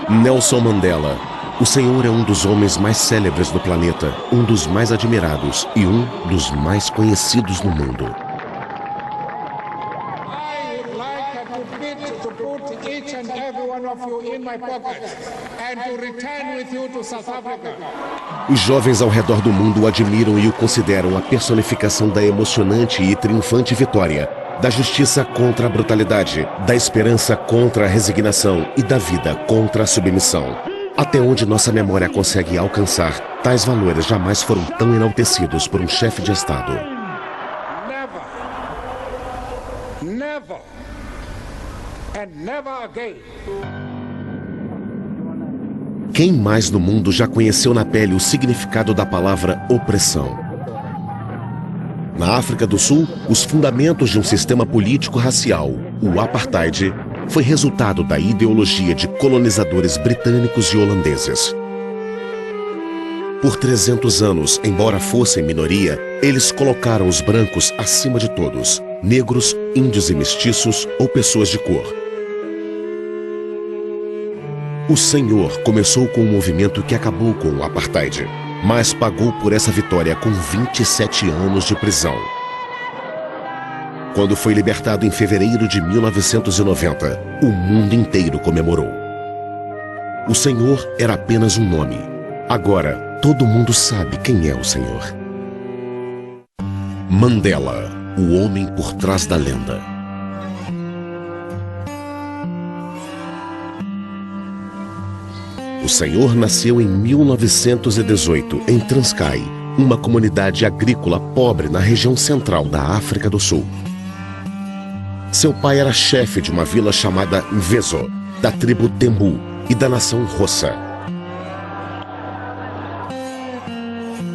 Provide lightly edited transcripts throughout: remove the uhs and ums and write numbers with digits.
Nelson Mandela. O senhor é um dos homens mais célebres do planeta, um dos mais admirados e um dos mais conhecidos no mundo. Os jovens ao redor do mundo o admiram e o consideram a personificação da emocionante e triunfante vitória, da justiça contra a brutalidade, da esperança contra a resignação e da vida contra a submissão. Até onde nossa memória consegue alcançar, tais valores jamais foram tão enaltecidos por um chefe de Estado. Never and never again. Quem mais no mundo já conheceu na pele o significado da palavra opressão? Na África do Sul, os fundamentos de um sistema político racial, o apartheid, foi resultado da ideologia de colonizadores britânicos e holandeses. Por 300 anos, embora fossem minoria, eles colocaram os brancos acima de todos, negros, índios e mestiços ou pessoas de cor. O Senhor começou com um movimento que acabou com o apartheid, mas pagou por essa vitória com 27 anos de prisão. Quando foi libertado em fevereiro de 1990, o mundo inteiro comemorou. O Senhor era apenas um nome. Agora, todo mundo sabe quem é o Senhor. Mandela, o homem por trás da lenda. O Senhor nasceu em 1918 em Transkei, uma comunidade agrícola pobre na região central da África do Sul. Seu pai era chefe de uma vila chamada Mvezo, da tribo Tembu e da nação Xhosa.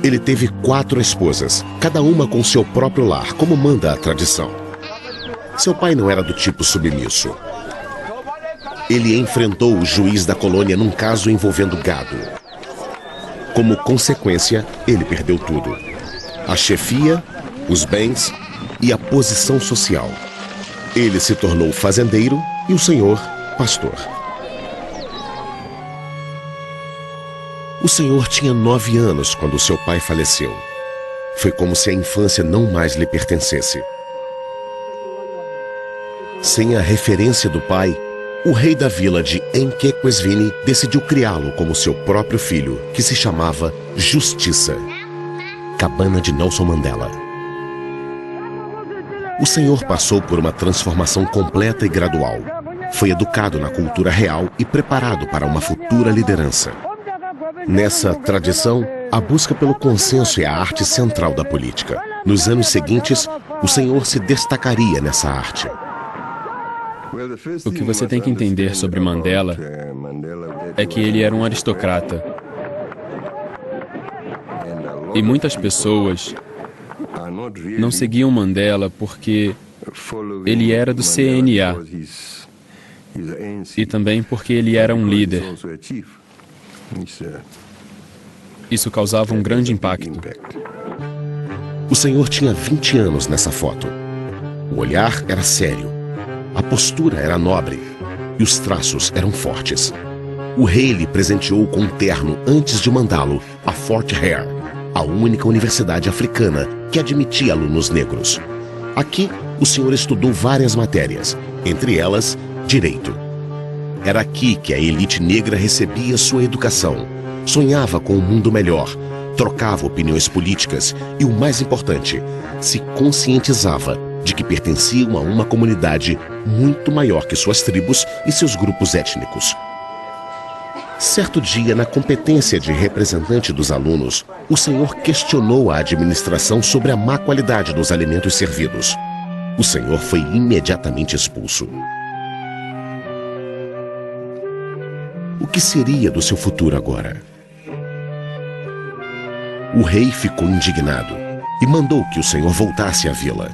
Ele teve 4 esposas, cada uma com seu próprio lar, como manda a tradição. Seu pai não era do tipo submisso. Ele enfrentou o juiz da colônia num caso envolvendo gado. Como consequência, ele perdeu tudo: a chefia, os bens e a posição social. Ele se tornou fazendeiro e o Senhor, pastor. O Senhor tinha 9 anos quando seu pai faleceu. Foi como se a infância não mais lhe pertencesse. Sem a referência do pai, o rei da vila de Enkekwesvini decidiu criá-lo como seu próprio filho, que se chamava Justiça. Cabana de Nelson Mandela. O Senhor passou por uma transformação completa e gradual. Foi educado na cultura real e preparado para uma futura liderança. Nessa tradição, a busca pelo consenso é a arte central da política. Nos anos seguintes, o Senhor se destacaria nessa arte. O que você tem que entender sobre Mandela é que ele era um aristocrata. E muitas pessoas não seguiam Mandela porque ele era do CNA e também porque ele era um líder. Isso causava um grande impacto. O Senhor tinha 20 anos nessa foto. O olhar era sério, a postura era nobre e os traços eram fortes. O rei lhe presenteou com um terno antes de mandá-lo a Fort Hare, a única universidade africana que admitia alunos negros. Aqui, o senhor estudou várias matérias, entre elas, direito. Era aqui que a elite negra recebia sua educação, sonhava com um mundo melhor, trocava opiniões políticas e, o mais importante, se conscientizava de que pertenciam a uma comunidade muito maior que suas tribos e seus grupos étnicos. Certo dia, na competência de representante dos alunos, o senhor questionou a administração sobre a má qualidade dos alimentos servidos. O senhor foi imediatamente expulso. O que seria do seu futuro agora? O rei ficou indignado e mandou que o senhor voltasse à vila.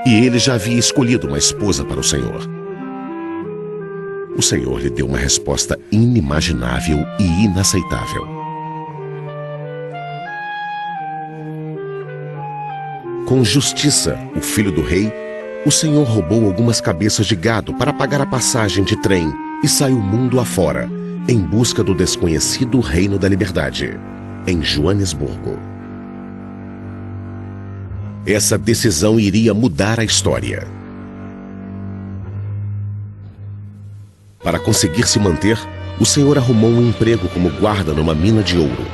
E ele já havia escolhido uma esposa para o senhor. O Senhor lhe deu uma resposta inimaginável e inaceitável. Com justiça, o filho do rei, o Senhor roubou algumas cabeças de gado para pagar a passagem de trem e saiu mundo afora, em busca do desconhecido Reino da Liberdade, em Joanesburgo. Essa decisão iria mudar a história. Para conseguir se manter, o Senhor arrumou um emprego como guarda numa mina de ouro.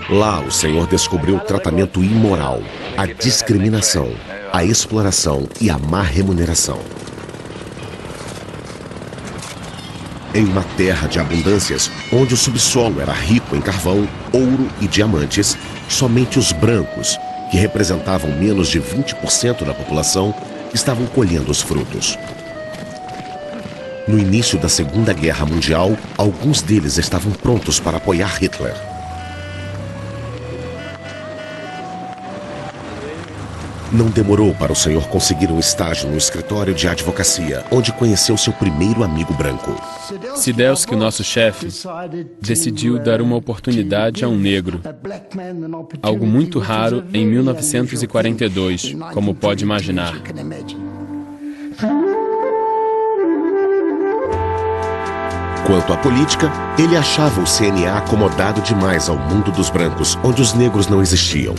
Lá, o Senhor descobriu o tratamento imoral, a discriminação, a exploração e a má remuneração. Em uma terra de abundâncias, onde o subsolo era rico em carvão, ouro e diamantes, somente os brancos, que representavam menos de 20% da população, estavam colhendo os frutos. No início da Segunda Guerra Mundial, alguns deles estavam prontos para apoiar Hitler. Não demorou para o Senhor conseguir um estágio no escritório de advocacia, onde conheceu seu primeiro amigo branco. Sidelski, o nosso chefe, decidiu dar uma oportunidade a um negro. Algo muito raro em 1942, como pode imaginar. Quanto à política, ele achava o CNA acomodado demais ao mundo dos brancos, onde os negros não existiam.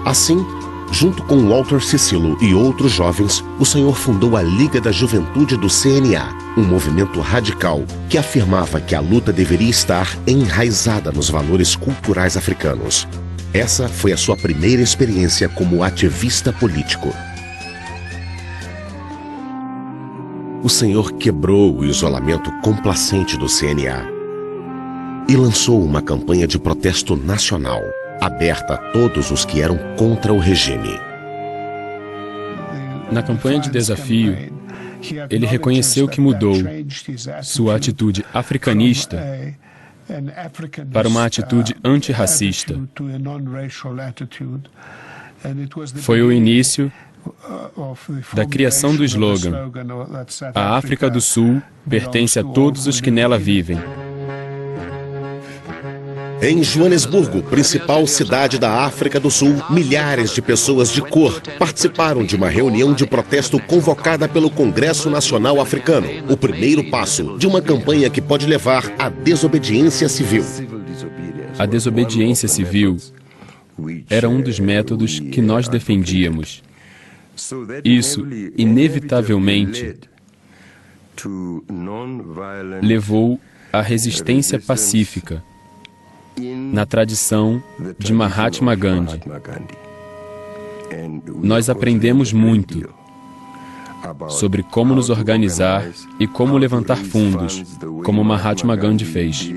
Assim, junto com Walter Cicillo e outros jovens, o Senhor fundou a Liga da Juventude do CNA, um movimento radical que afirmava que a luta deveria estar enraizada nos valores culturais africanos. Essa foi a sua primeira experiência como ativista político. O Senhor quebrou o isolamento complacente do CNA e lançou uma campanha de protesto nacional, aberta a todos os que eram contra o regime. Na campanha de desafio, ele reconheceu que mudou sua atitude africanista para uma atitude antirracista. Foi o início da criação do slogan: "A África do Sul pertence a todos os que nela vivem." Em Joanesburgo, principal cidade da África do Sul, milhares de pessoas de cor participaram de uma reunião de protesto convocada pelo Congresso Nacional Africano, o primeiro passo de uma campanha que pode levar à desobediência civil. A desobediência civil era um dos métodos que nós defendíamos. Isso, inevitavelmente, levou à resistência pacífica, na tradição de Mahatma Gandhi. Nós aprendemos muito sobre como nos organizar e como levantar fundos, como Mahatma Gandhi fez.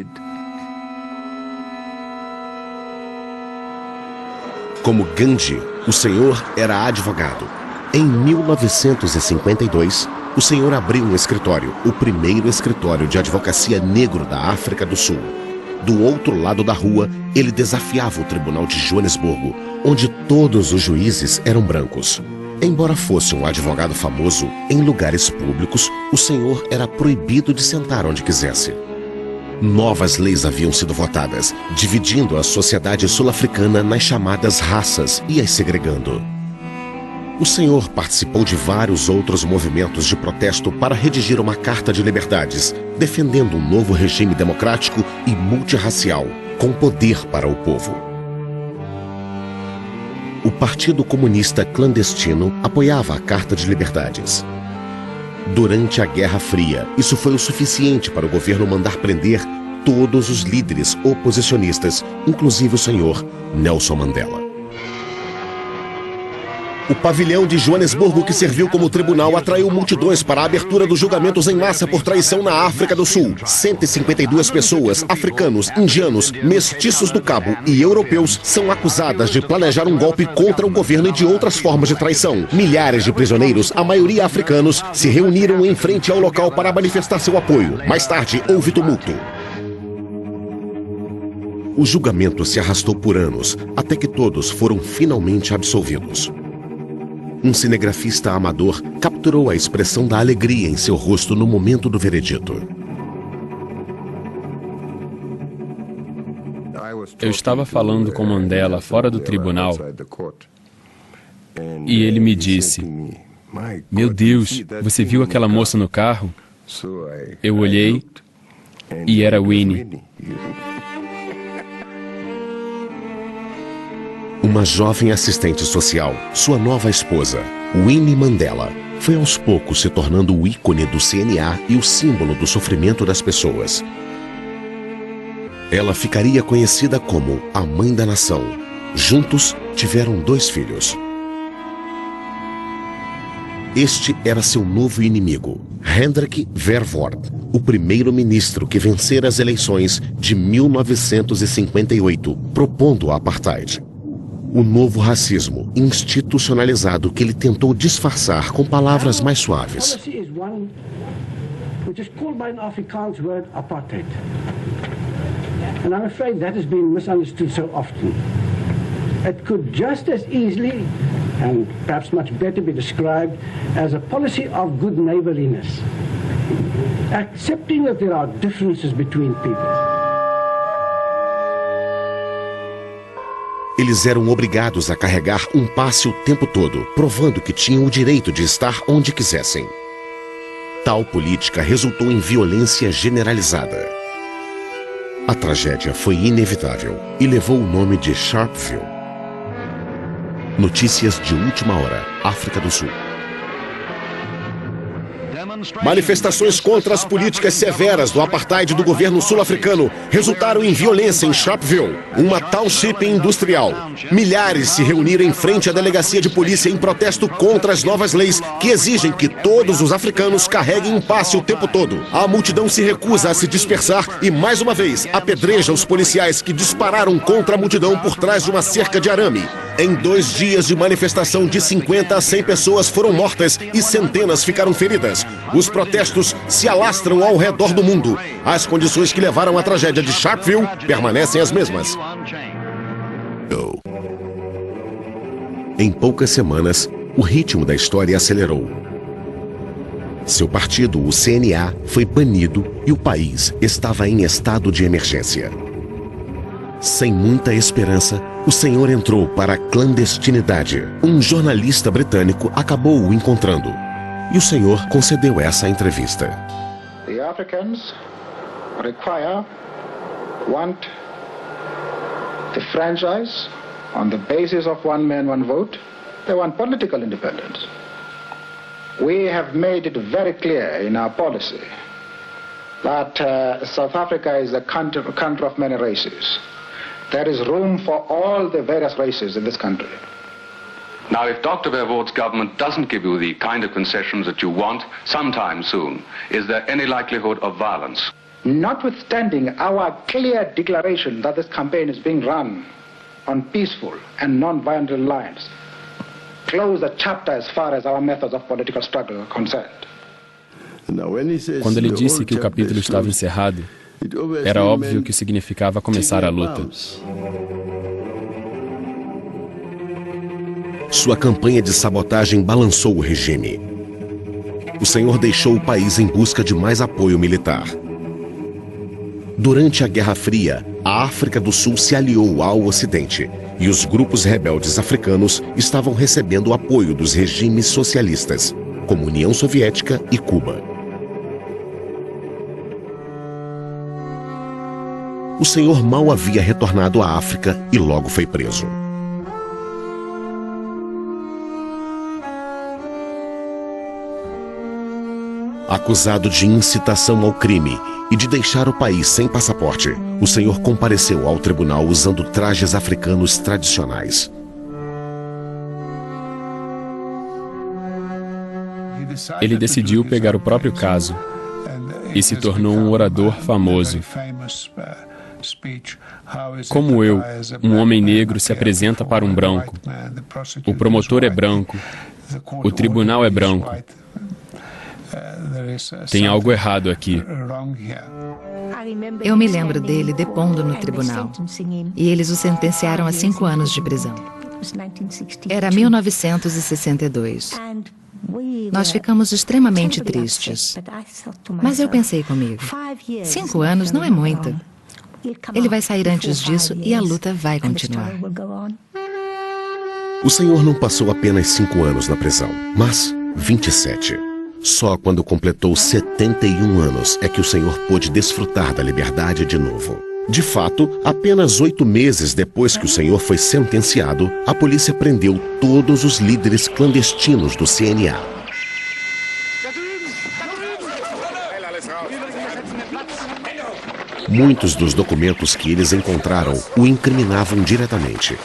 Como Gandhi, o Senhor era advogado. Em 1952, o Senhor abriu um escritório, o primeiro escritório de advocacia negro da África do Sul. Do outro lado da rua, ele desafiava o Tribunal de Joanesburgo, onde todos os juízes eram brancos. Embora fosse um advogado famoso, em lugares públicos, o Senhor era proibido de sentar onde quisesse. Novas leis haviam sido votadas, dividindo a sociedade sul-africana nas chamadas raças e as segregando. O Senhor participou de vários outros movimentos de protesto para redigir uma Carta de Liberdades, defendendo um novo regime democrático e multirracial, com poder para o povo. O Partido Comunista Clandestino apoiava a Carta de Liberdades. Durante a Guerra Fria, isso foi o suficiente para o governo mandar prender todos os líderes oposicionistas, inclusive o senhor Nelson Mandela. O pavilhão de Joanesburgo, que serviu como tribunal, atraiu multidões para a abertura dos julgamentos em massa por traição na África do Sul. 152 pessoas, africanos, indianos, mestiços do Cabo e europeus, são acusadas de planejar um golpe contra o governo e de outras formas de traição. Milhares de prisioneiros, a maioria africanos, se reuniram em frente ao local para manifestar seu apoio. Mais tarde, houve tumulto. O julgamento se arrastou por anos, até que todos foram finalmente absolvidos. Um cinegrafista amador capturou a expressão da alegria em seu rosto no momento do veredito. Eu estava falando com Mandela fora do tribunal E ele me disse: "Meu Deus, você viu aquela moça no carro?" Eu olhei e era Winnie. Uma jovem assistente social, sua nova esposa, Winnie Mandela, foi aos poucos se tornando o ícone do CNA e o símbolo do sofrimento das pessoas. Ela ficaria conhecida como a mãe da nação. Juntos, tiveram 2 filhos. Este era seu novo inimigo, Hendrik Verwoerd, o primeiro-ministro que vencera as eleições de 1958, propondo a apartheid. O novo racismo institucionalizado que ele tentou disfarçar com palavras mais suaves. And I'm afraid that has been misunderstood so often. It could just as easily, and perhaps much better, be described as a policy of good neighborliness, accepting that there are differences between people. Eles eram obrigados a carregar um passe o tempo todo, provando que tinham o direito de estar onde quisessem. Tal política resultou em violência generalizada. A tragédia foi inevitável e levou o nome de Sharpeville. Notícias de última hora, África do Sul. Manifestações contra as políticas severas do apartheid do governo sul-africano resultaram em violência em Sharpeville, uma township industrial. Milhares se reuniram em frente à delegacia de polícia em protesto contra as novas leis que exigem que todos os africanos carreguem um passe o tempo todo. A multidão se recusa a se dispersar e, mais uma vez, apedreja os policiais que dispararam contra a multidão por trás de uma cerca de arame. Em 2 dias de manifestação, de 50 a 100 pessoas foram mortas e centenas ficaram feridas. Os protestos se alastram ao redor do mundo. As condições que levaram à tragédia de Sharpeville permanecem as mesmas. Em poucas semanas, o ritmo da história acelerou. Seu partido, o CNA, foi banido e o país estava em estado de emergência. Sem muita esperança, o senhor entrou para a clandestinidade. Um jornalista britânico acabou o encontrando. E o senhor concedeu essa entrevista. The Africans want the franchise on the basis of one man, one vote. They want political independence. We have made it very clear in our policy that South Africa is a country of many races. There is room for all the various races in this country. Now, if Dr. Verwoerd's government doesn't give you the kind of concessions that you want sometime soon, is there any likelihood of violence? Notwithstanding our clear declaration that this campaign is being run on peaceful and non-violent lines, close the chapter as far as our methods of political struggle are concerned. Quando ele disse que o capítulo estava encerrado, era óbvio que significava começar a luta. Sua campanha de sabotagem balançou o regime. O senhor deixou o país em busca de mais apoio militar. Durante a Guerra Fria, a África do Sul se aliou ao Ocidente e os grupos rebeldes africanos estavam recebendo o apoio dos regimes socialistas, como União Soviética e Cuba. O senhor mal havia retornado à África e logo foi preso. Acusado de incitação ao crime e de deixar o país sem passaporte, o senhor compareceu ao tribunal usando trajes africanos tradicionais. Ele decidiu pegar o próprio caso e se tornou um orador famoso. Como eu, um homem negro se apresenta para um branco. O promotor é branco. O tribunal é branco. Tem algo errado aqui. Eu me lembro dele depondo no tribunal. E eles o sentenciaram a 5 anos de prisão. Era 1962. Nós ficamos extremamente tristes. Mas eu pensei comigo, 5 anos não é muito. Ele vai sair antes disso e a luta vai continuar. O Senhor não passou apenas 5 anos na prisão, mas 27. Só quando completou 71 anos é que o Senhor pôde desfrutar da liberdade de novo. De fato, apenas 8 meses depois que o Senhor foi sentenciado, a polícia prendeu todos os líderes clandestinos do CNA. Muitos dos documentos que eles encontraram o incriminavam diretamente.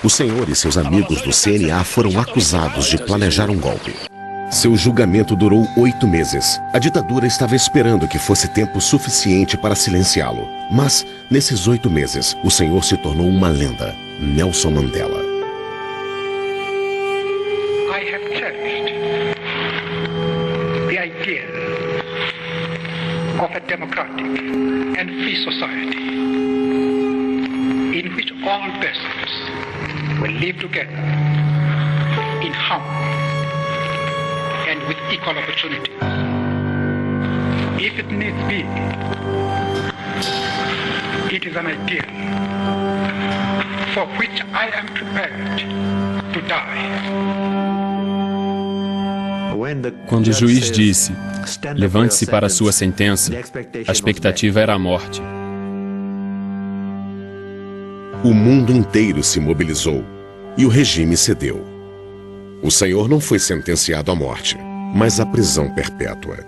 O Senhor e seus amigos do CNA foram acusados de planejar um golpe. Seu julgamento durou 8 meses. A ditadura estava esperando que fosse tempo suficiente para silenciá-lo. Mas, nesses 8 meses, o Senhor se tornou uma lenda, Nelson Mandela. I have cherished the idea of a democratic and free society in which all persons will live together in harmony and with equal opportunity. If it needs be, it is an ideal for which I am prepared to die. Quando o juiz disse, levante-se para a sua sentença, a expectativa era a morte. O mundo inteiro se mobilizou e o regime cedeu. O Senhor não foi sentenciado à morte, mas à prisão perpétua.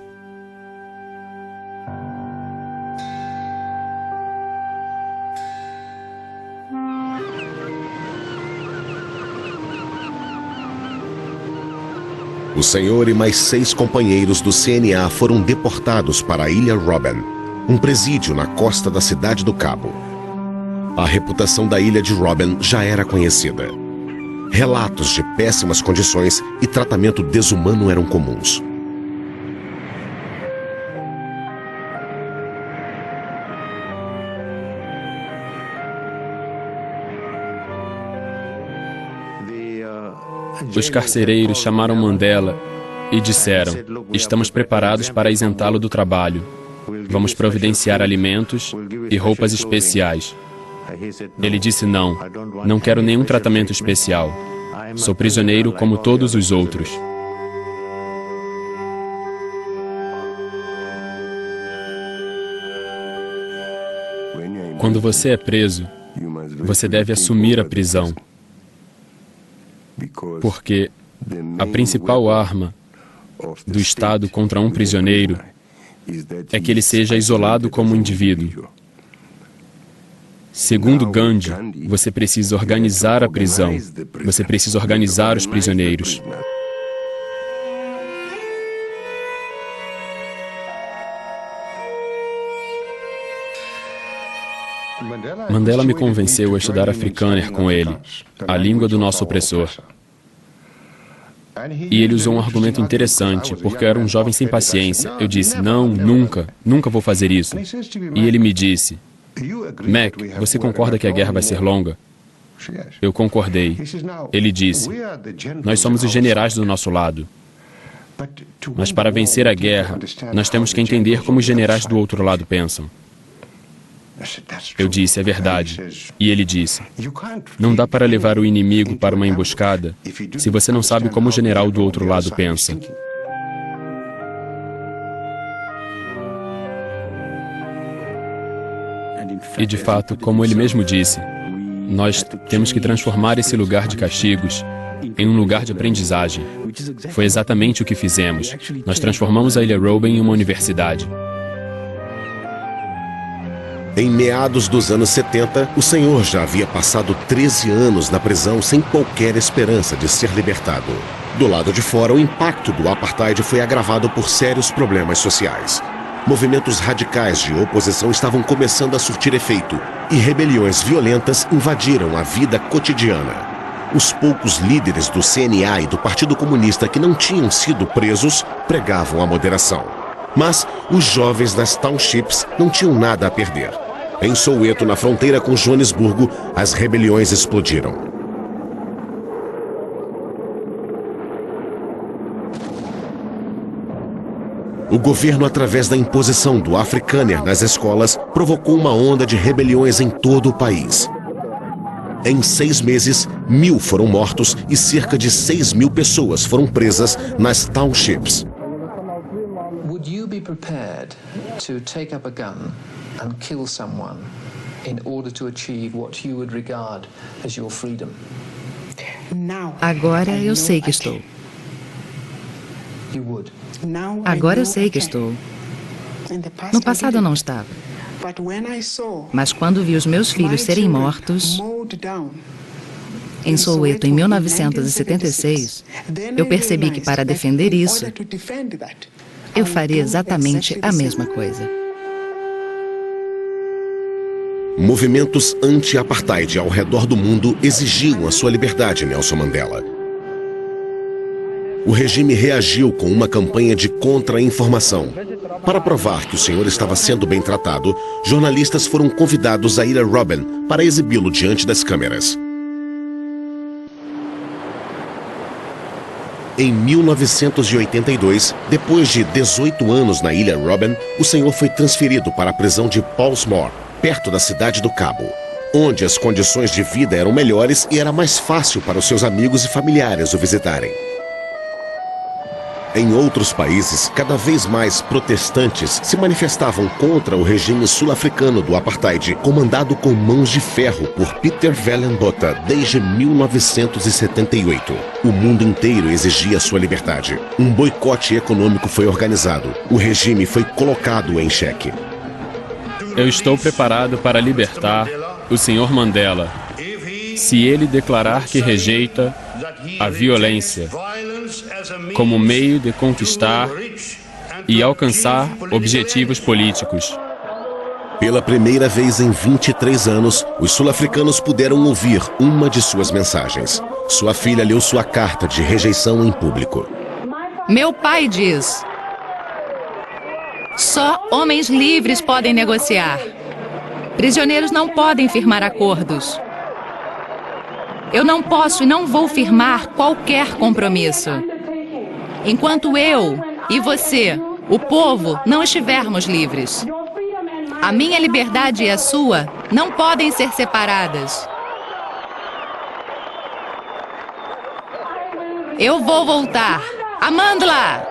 O Senhor e mais 6 companheiros do CNA foram deportados para a Ilha Robben, um presídio na costa da cidade do Cabo. A reputação da ilha de Robben já era conhecida. Relatos de péssimas condições e tratamento desumano eram comuns. Os carcereiros chamaram Mandela e disseram, estamos preparados para isentá-lo do trabalho. Vamos providenciar alimentos e roupas especiais. Ele disse não quero nenhum tratamento especial. Sou prisioneiro como todos os outros. Quando você é preso, você deve assumir a prisão. Porque a principal arma do Estado contra um prisioneiro é que ele seja isolado como indivíduo. Segundo Gandhi, você precisa organizar a prisão. Você precisa organizar os prisioneiros. Mandela me convenceu a estudar Afrikaner com ele, a língua do nosso opressor. E ele usou um argumento interessante, porque eu era um jovem sem paciência. Eu disse, não, nunca vou fazer isso. E ele me disse, Mac, você concorda que a guerra vai ser longa? Eu concordei. Ele disse, nós somos os generais do nosso lado. Mas para vencer a guerra, nós temos que entender como os generais do outro lado pensam. Eu disse, é verdade. E ele disse, não dá para levar o inimigo para uma emboscada se você não sabe como o general do outro lado pensa. E de fato, como ele mesmo disse, nós temos que transformar esse lugar de castigos em um lugar de aprendizagem. Foi exatamente o que fizemos. Nós transformamos a Ilha Robben em uma universidade. Em meados dos anos 70, o Senhor já havia passado 13 anos na prisão sem qualquer esperança de ser libertado. Do lado de fora, o impacto do apartheid foi agravado por sérios problemas sociais. Movimentos radicais de oposição estavam começando a surtir efeito e rebeliões violentas invadiram a vida cotidiana. Os poucos líderes do CNA e do Partido Comunista que não tinham sido presos pregavam a moderação. Mas os jovens das townships não tinham nada a perder. Em Soweto, na fronteira com Joanesburgo, as rebeliões explodiram. O governo, através da imposição do Afrikaner nas escolas, provocou uma onda de rebeliões em todo o país. Em 6 meses, 1.000 foram mortos e cerca de 6.000 pessoas foram presas nas townships. Would you be prepared to take up a gun and kill someone in order to achieve what you would regard as your freedom? Agora eu sei que estou. You would. Agora eu sei que estou. No passado eu não estava. Mas quando vi os meus filhos serem mortos em Soweto em 1976, eu percebi que para defender isso, eu faria exatamente a mesma coisa. Movimentos anti-apartheid ao redor do mundo exigiam a sua liberdade, Nelson Mandela. O regime reagiu com uma campanha de contra-informação. Para provar que o senhor estava sendo bem tratado, jornalistas foram convidados a ir a Robben para exibi-lo diante das câmeras. Em 1982, depois de 18 anos na ilha Robben, o senhor foi transferido para a prisão de Pollsmoor, perto da cidade do Cabo, onde as condições de vida eram melhores e era mais fácil para os seus amigos e familiares o visitarem. Em outros países, cada vez mais protestantes se manifestavam contra o regime sul-africano do apartheid, comandado com mãos de ferro por Peter Vellenbotha desde 1978. O mundo inteiro exigia sua liberdade. Um boicote econômico foi organizado. O regime foi colocado em xeque. Eu estou preparado para libertar o Sr. Mandela, se ele declarar que rejeita a violência como meio de conquistar e alcançar objetivos políticos. Pela primeira vez em 23 anos, os sul-africanos puderam ouvir uma de suas mensagens. Sua filha leu sua carta de rejeição em público. Meu pai diz: só homens livres podem negociar. Prisioneiros não podem firmar acordos. Eu não posso e não vou firmar qualquer compromisso enquanto eu e você, o povo, não estivermos livres. A minha liberdade e a sua não podem ser separadas. Eu vou voltar. Amandla!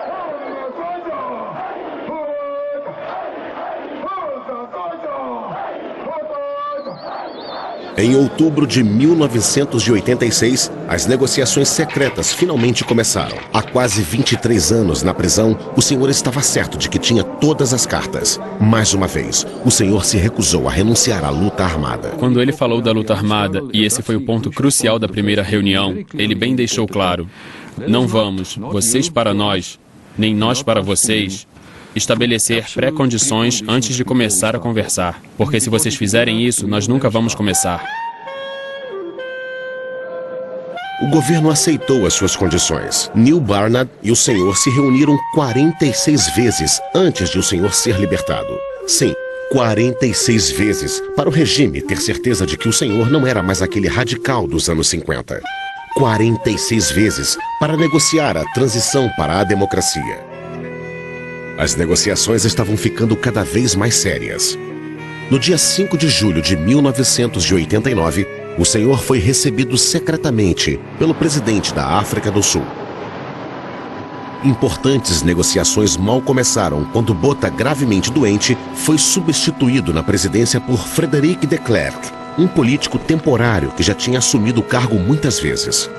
Em outubro de 1986, as negociações secretas finalmente começaram. Há quase 23 anos na prisão, o senhor estava certo de que tinha todas as cartas. Mais uma vez, o senhor se recusou a renunciar à luta armada. Quando ele falou da luta armada, e esse foi o ponto crucial da primeira reunião, ele bem deixou claro: não vamos, vocês para nós, nem nós para vocês, estabelecer pré-condições antes de começar a conversar. Porque se vocês fizerem isso, nós nunca vamos começar. O governo aceitou as suas condições. Neil Barnard e o senhor se reuniram 46 vezes antes de o senhor ser libertado. Sim, 46 vezes, para o regime ter certeza de que o senhor não era mais aquele radical dos anos 50. 46 vezes para negociar a transição para a democracia. As negociações estavam ficando cada vez mais sérias. No dia 5 de julho de 1989, o senhor foi recebido secretamente pelo presidente da África do Sul. Importantes negociações mal começaram quando Botha, gravemente doente, foi substituído na presidência por Frederic de Klerk, um político temporário que já tinha assumido o cargo muitas vezes.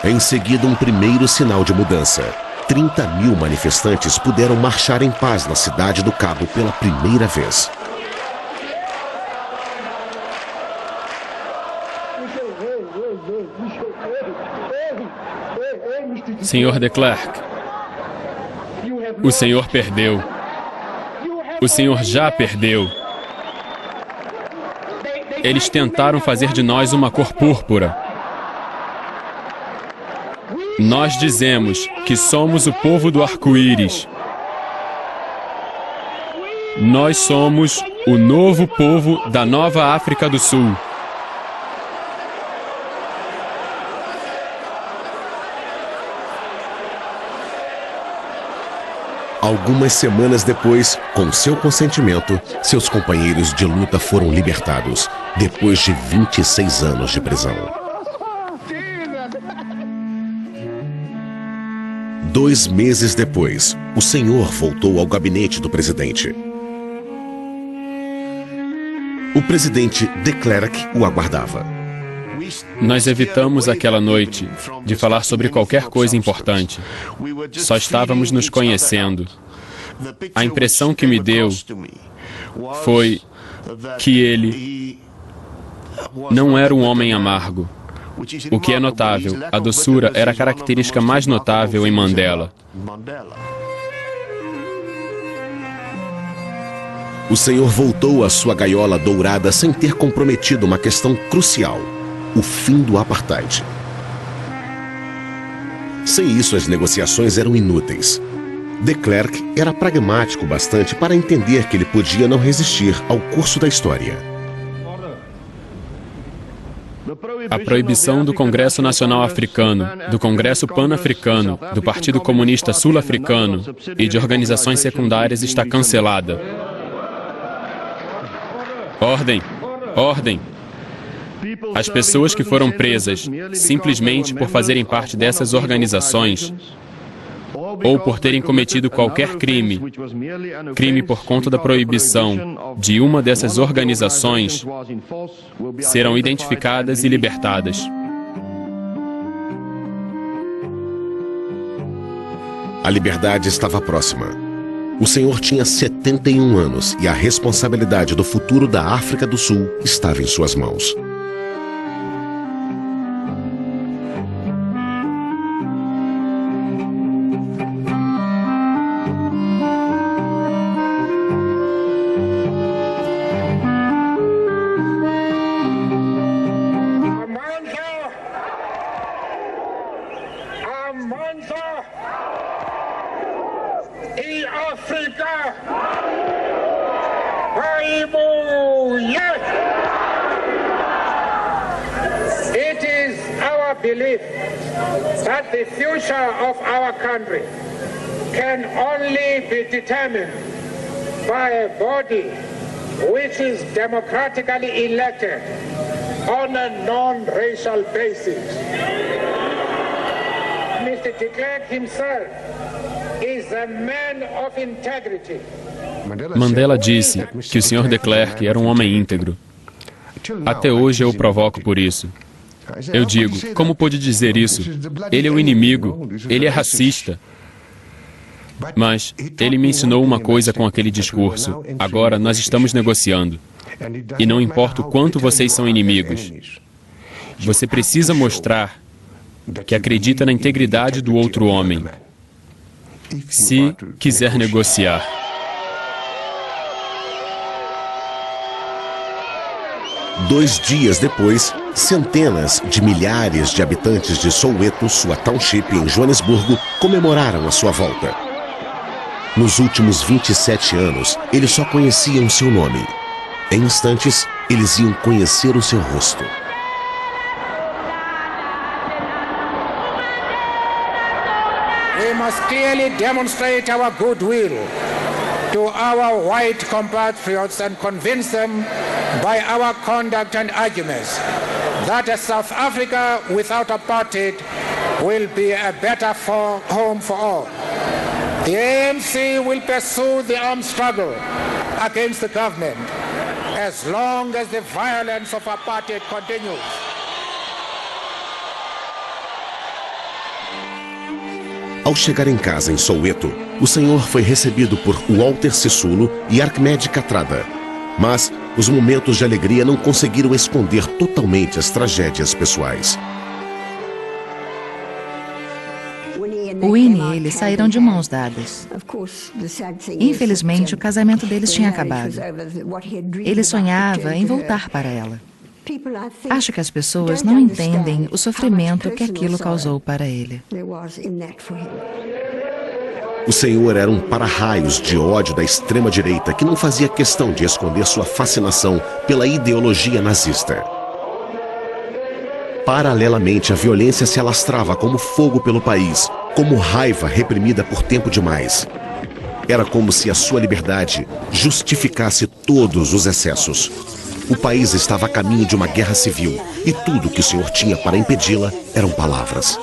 Em seguida, um primeiro sinal de mudança. 30.000 manifestantes puderam marchar em paz na cidade do Cabo pela primeira vez. Senhor de Klerk, o senhor perdeu. O senhor já perdeu. Eles tentaram fazer de nós uma cor púrpura. Nós dizemos que somos o povo do arco-íris. Nós somos o novo povo da Nova África do Sul. Algumas semanas depois, com seu consentimento, seus companheiros de luta foram libertados, depois de 26 anos de prisão. 2 meses depois, o senhor voltou ao gabinete do presidente. O presidente de Klerk o aguardava. Nós evitamos aquela noite de falar sobre qualquer coisa importante. Só estávamos nos conhecendo. A impressão que me deu foi que ele não era um homem amargo. O que é notável, a doçura era a característica mais notável em Mandela. O senhor voltou à sua gaiola dourada sem ter comprometido uma questão crucial: o fim do apartheid. Sem isso, as negociações eram inúteis. De Klerk era pragmático bastante para entender que ele podia não resistir ao curso da história. A proibição do Congresso Nacional Africano, do Congresso Pan-Africano, do Partido Comunista Sul-Africano e de organizações secundárias está cancelada. Ordem! Ordem! As pessoas que foram presas simplesmente por fazerem parte dessas organizações ou por terem cometido qualquer crime por conta da proibição de uma dessas organizações, serão identificadas e libertadas. A liberdade estava próxima. O senhor tinha 71 anos e a responsabilidade do futuro da África do Sul estava em suas mãos. That the future of our country can only be determined by a body which is democratically elected on a non-racial basis. Mr. de Klerk himself is a man of integrity. Mandela disse que o Sr. de Klerk era um homem íntegro. Até hoje eu o provoco por isso. Eu digo, como pôde dizer isso? Ele é o inimigo, ele é racista. Mas ele me ensinou uma coisa com aquele discurso. Agora nós estamos negociando. E não importa o quanto vocês são inimigos. Você precisa mostrar que acredita na integridade do outro homem, se quiser negociar. Dois dias depois, centenas de milhares de habitantes de Soweto, sua township em Joanesburgo, comemoraram a sua volta. Nos últimos 27 anos, eles só conheciam seu nome. Em instantes, eles iam conhecer o seu rosto. We must clearly demonstrate our goodwill to our white compatriots and convince them by our conduct and arguments that a South Africa without apartheid will be a better home for all. The ANC will pursue the armed struggle against the government as long as the violence of apartheid continues. Ao chegar em casa em Soweto, o senhor foi recebido por Walter Sisulu e Archimedes Catrada. Mas os momentos de alegria não conseguiram esconder totalmente as tragédias pessoais. Winnie e ele saíram de mãos dadas. Infelizmente, o casamento deles tinha acabado. Ele sonhava em voltar para ela. Acho que as pessoas não entendem o sofrimento que aquilo causou para ele. O senhor era um para-raios de ódio da extrema-direita que não fazia questão de esconder sua fascinação pela ideologia nazista. Paralelamente, a violência se alastrava como fogo pelo país, como raiva reprimida por tempo demais. Era como se a sua liberdade justificasse todos os excessos. O país estava a caminho de uma guerra civil e tudo que o senhor tinha para impedi-la eram palavras.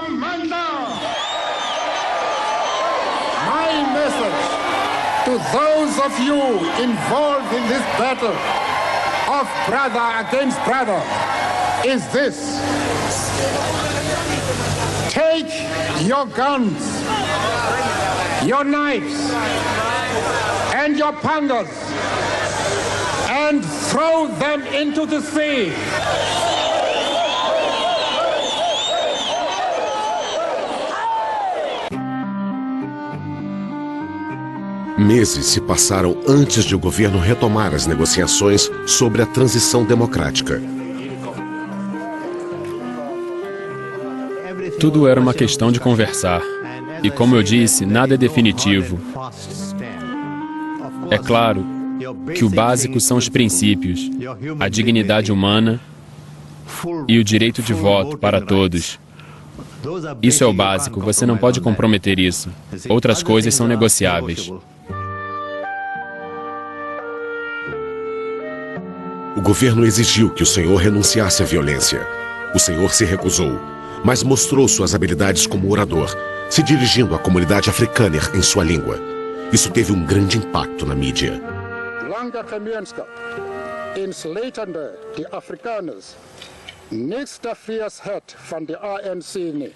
My message to those of you involved in this battle of brother against brother is this. Take your guns, your knives, and your pangas, and throw them into the sea. Meses se passaram antes de o governo retomar as negociações sobre a transição democrática. Tudo era uma questão de conversar. E como eu disse, nada é definitivo. É claro que o básico são os princípios, a dignidade humana e o direito de voto para todos. Isso é o básico, você não pode comprometer isso. Outras coisas são negociáveis. O governo exigiu que o senhor renunciasse à violência. O senhor se recusou, mas mostrou suas habilidades como orador, se dirigindo à comunidade africana em sua língua. Isso teve um grande impacto na mídia. Lange gemeenschap insluitende die Afrikaners niks te vrees het van die ANC nie.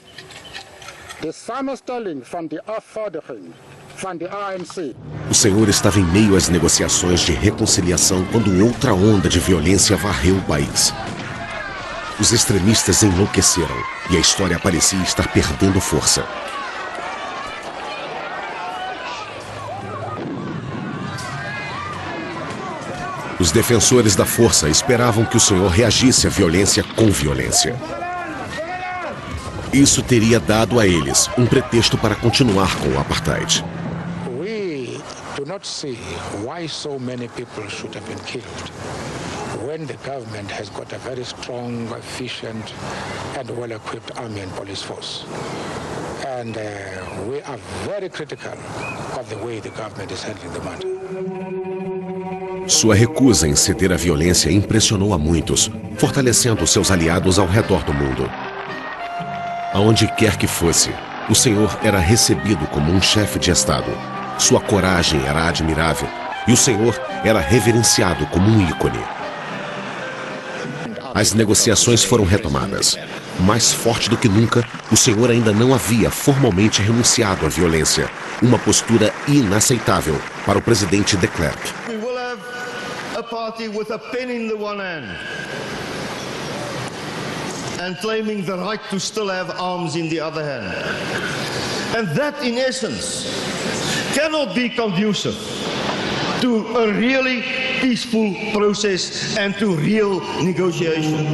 De samenstelling van die afvaardiging van die ANC. O senhor estava em meio às negociações de reconciliação quando outra onda de violência varreu o país. Os extremistas enlouqueceram e a história parecia estar perdendo força. Os defensores da força esperavam que o senhor reagisse à violência com violência. Isso teria dado a eles um pretexto para continuar com o apartheid. We do not see why so many people should have been killed when the government has got a very strong, efficient and well-equipped army and police force. And we are very critical of the way the government is handling the matter. Sua recusa em ceder à violência impressionou a muitos, fortalecendo seus aliados ao redor do mundo. Aonde quer que fosse, o senhor era recebido como um chefe de Estado. Sua coragem era admirável e o senhor era reverenciado como um ícone. As negociações foram retomadas. Mais forte do que nunca, o senhor ainda não havia formalmente renunciado à violência, uma postura inaceitável para o presidente de Klerk. A party with a pen in the one hand and claiming the right to still have arms in the other hand. And that, in essence, cannot be conducive to a really peaceful process and to real negotiation.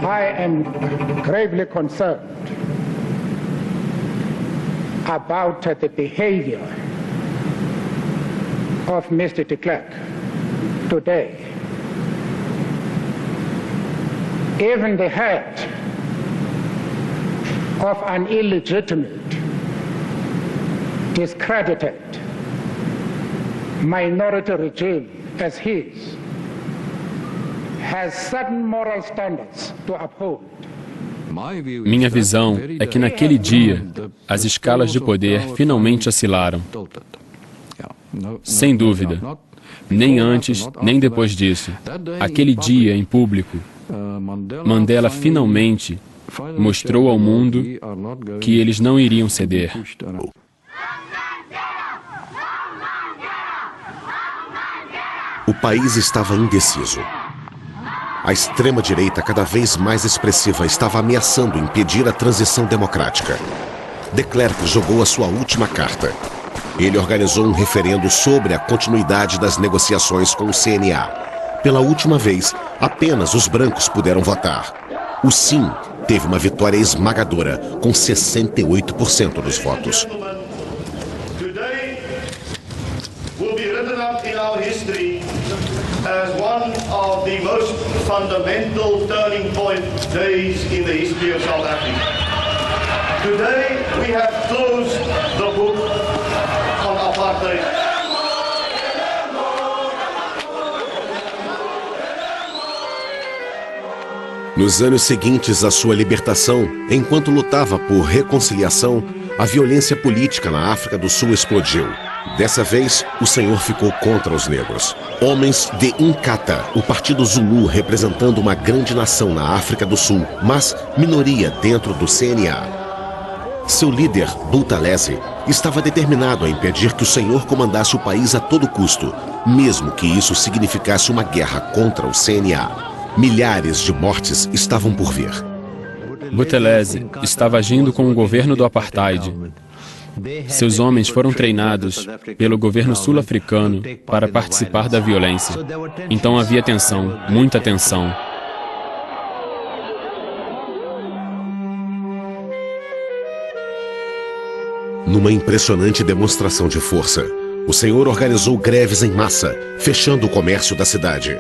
I am gravely concerned about the behavior of Mr. de Klerk today. Even the head of an illegitimate, discredited minority regime as his has certain moral standards to uphold. Minha visão é que naquele dia, as escalas de poder finalmente oscilaram. Sem dúvida. Nem antes, nem depois disso. Aquele dia, em público, Mandela finalmente mostrou ao mundo que eles não iriam ceder. O país estava indeciso. A extrema-direita, cada vez mais expressiva, estava ameaçando impedir a transição democrática. De Klerk jogou a sua última carta. Ele organizou um referendo sobre a continuidade das negociações com o CNA. Pela última vez, apenas os brancos puderam votar. O sim teve uma vitória esmagadora, com 68% dos votos. Today will be written up in our history as one of the most fundamental turning point days in the history of South Africa. Today we have closed the book on apartheid. Nos anos seguintes à sua libertação, enquanto lutava por reconciliação, a violência política na África do Sul explodiu. Dessa vez, o Senhor ficou contra os negros. Homens de Inkatha, o Partido Zulu representando uma grande nação na África do Sul, mas minoria dentro do CNA. Seu líder, Buthelezi, estava determinado a impedir que o Senhor comandasse o país a todo custo, mesmo que isso significasse uma guerra contra o CNA. Milhares de mortes estavam por vir. Buthelezi estava agindo com o governo do apartheid. Seus homens foram treinados pelo governo sul-africano para participar da violência. Então havia tensão, muita tensão. Numa impressionante demonstração de força, o Senhor organizou greves em massa, fechando o comércio da cidade.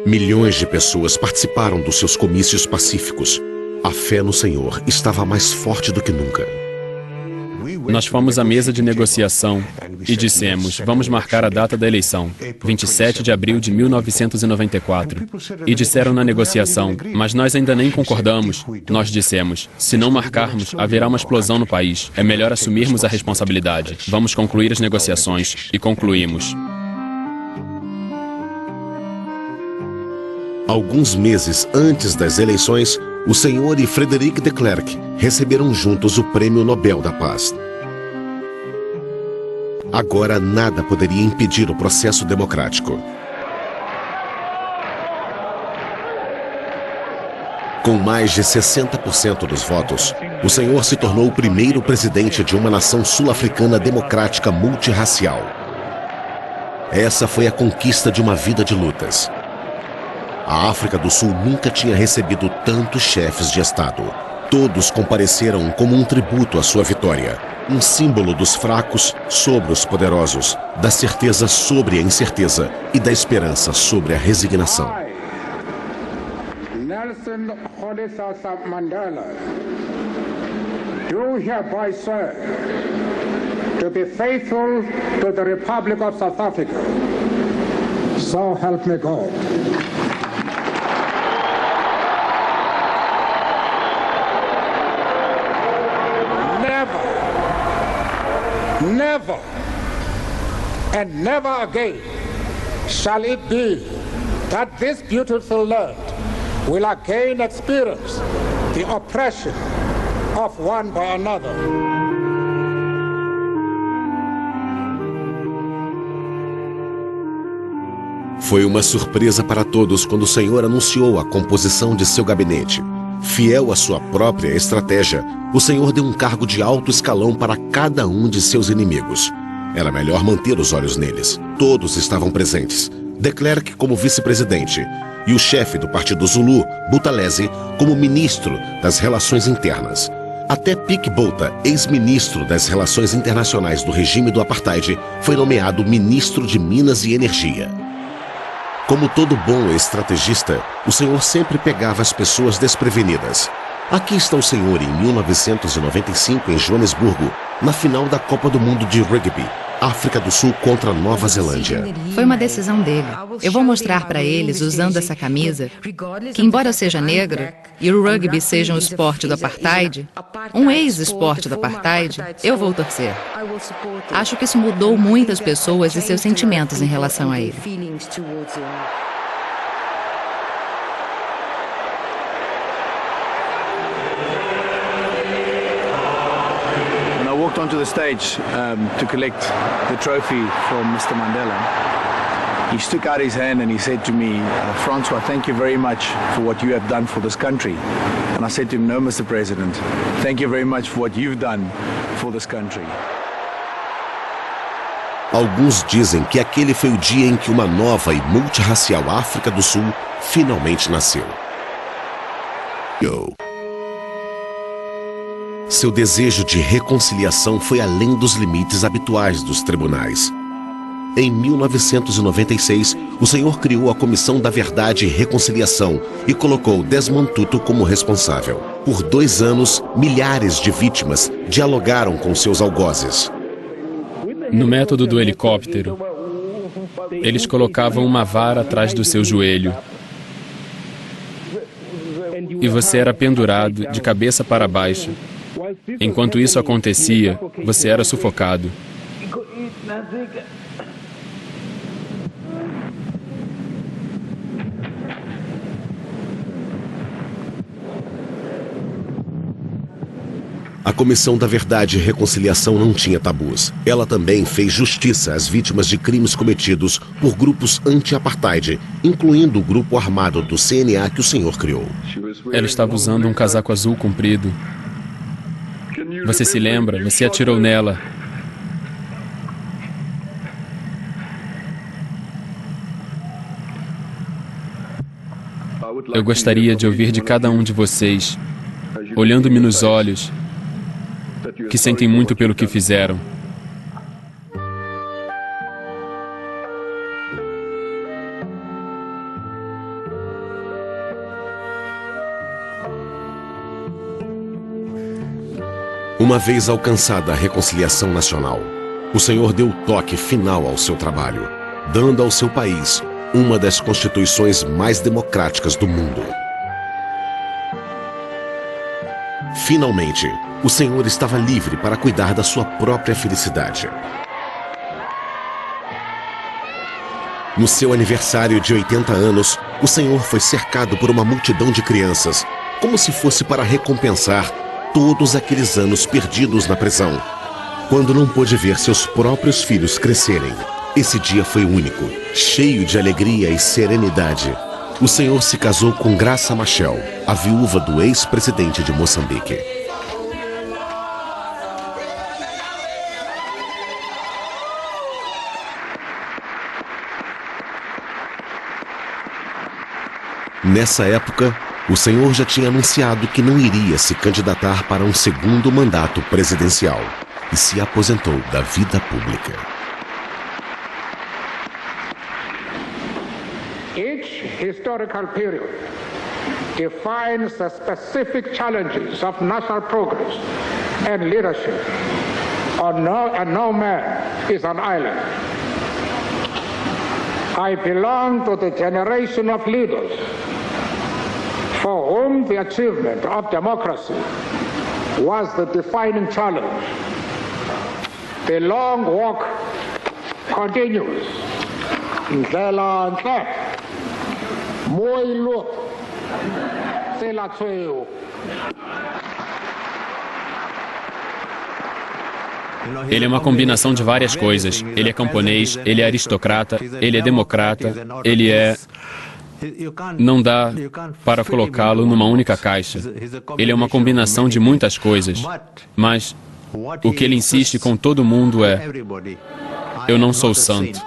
Milhões de pessoas participaram dos seus comícios pacíficos. A fé no Senhor estava mais forte do que nunca. Nós fomos à mesa de negociação e dissemos, vamos marcar a data da eleição, 27 de abril de 1994. E disseram na negociação, mas nós ainda nem concordamos. Nós dissemos, se não marcarmos, haverá uma explosão no país. É melhor assumirmos a responsabilidade. Vamos concluir as negociações. E concluímos. Alguns meses antes das eleições, o Senhor e Frederic de Klerk receberam juntos o Prêmio Nobel da Paz. Agora nada poderia impedir o processo democrático. Com mais de 60% dos votos, o Senhor se tornou o primeiro presidente de uma nação sul-africana democrática multirracial. Essa foi a conquista de uma vida de lutas. A África do Sul nunca tinha recebido tantos chefes de Estado. Todos compareceram como um tributo à sua vitória. Um símbolo dos fracos sobre os poderosos, da certeza sobre a incerteza e da esperança sobre a resignação. Nelson Rolihlahla Mandela, do hereby swear to be faithful to the Republic of South Africa. So help me God. Never and never again shall it be that this beautiful land will again experience the oppression of one by another. Foi uma surpresa para todos quando o Senhor anunciou a composição de seu gabinete. Fiel à sua própria estratégia, o Senhor deu um cargo de alto escalão para cada um de seus inimigos. Era melhor manter os olhos neles. Todos estavam presentes. De Klerk como vice-presidente e o chefe do Partido Zulu, Buthelezi, como ministro das Relações Internas. Até Pik Botha, ex-ministro das Relações Internacionais do regime do Apartheid, foi nomeado ministro de Minas e Energia. Como todo bom estrategista, o Senhor sempre pegava as pessoas desprevenidas. Aqui está o Senhor em 1995 em Joanesburgo, na final da Copa do Mundo de Rugby, África do Sul contra Nova Zelândia. Foi uma decisão dele. Eu vou mostrar para eles, usando essa camisa, que embora eu seja negro e o rugby seja um esporte do apartheid, um ex-esporte do apartheid, eu vou torcer. Acho que isso mudou muitas pessoas e seus sentimentos em relação a ele. Onto the stage to collect the trophy from Mr. Mandela, he stuck out his hand and he said to me, Francois, thank you very much for what you have done for this country. And I said to him, no, Mr. President, thank you very much for what you've done for this country. Alguns dizem que aquele foi o dia em que uma nova e multirracial África do Sul finalmente nasceu. Seu desejo de reconciliação foi além dos limites habituais dos tribunais. Em 1996, o Senhor criou a Comissão da Verdade e Reconciliação e colocou Desmond Tutu como responsável. Por 2 anos, milhares de vítimas dialogaram com seus algozes. No método do helicóptero, eles colocavam uma vara atrás do seu joelho. E você era pendurado de cabeça para baixo. Enquanto isso acontecia, você era sufocado. A Comissão da Verdade e Reconciliação não tinha tabus. Ela também fez justiça às vítimas de crimes cometidos por grupos anti-apartheid, incluindo o grupo armado do CNA que o Senhor criou. Ela estava usando um casaco azul comprido. Você se lembra? Você atirou nela. Eu gostaria de ouvir de cada um de vocês, olhando-me nos olhos, que sentem muito pelo que fizeram. Uma vez alcançada a reconciliação nacional, o Senhor deu o toque final ao seu trabalho, dando ao seu país uma das constituições mais democráticas do mundo. Finalmente, o Senhor estava livre para cuidar da sua própria felicidade. No seu aniversário de 80 anos, o Senhor foi cercado por uma multidão de crianças, como se fosse para recompensar todos aqueles anos perdidos na prisão, quando não pôde ver seus próprios filhos crescerem. Esse dia foi único, cheio de alegria e serenidade. O Senhor se casou com Graça Machel, a viúva do ex-presidente de Moçambique. Nessa época, o Senhor já tinha anunciado que não iria se candidatar para um segundo mandato presidencial e se aposentou da vida pública. Each historical period defines the specific challenges of national progress and leadership, and no man is an island. I belong to the generation of leaders for whom the achievement of democracy was the defining challenge. The long walk continues. Ele é uma combinação de várias coisas. Ele é camponês, ele é aristocrata, ele é democrata, ele é... Não dá para colocá-lo numa única caixa. Ele é uma combinação de muitas coisas. Mas o que ele insiste com todo mundo é: eu não sou santo.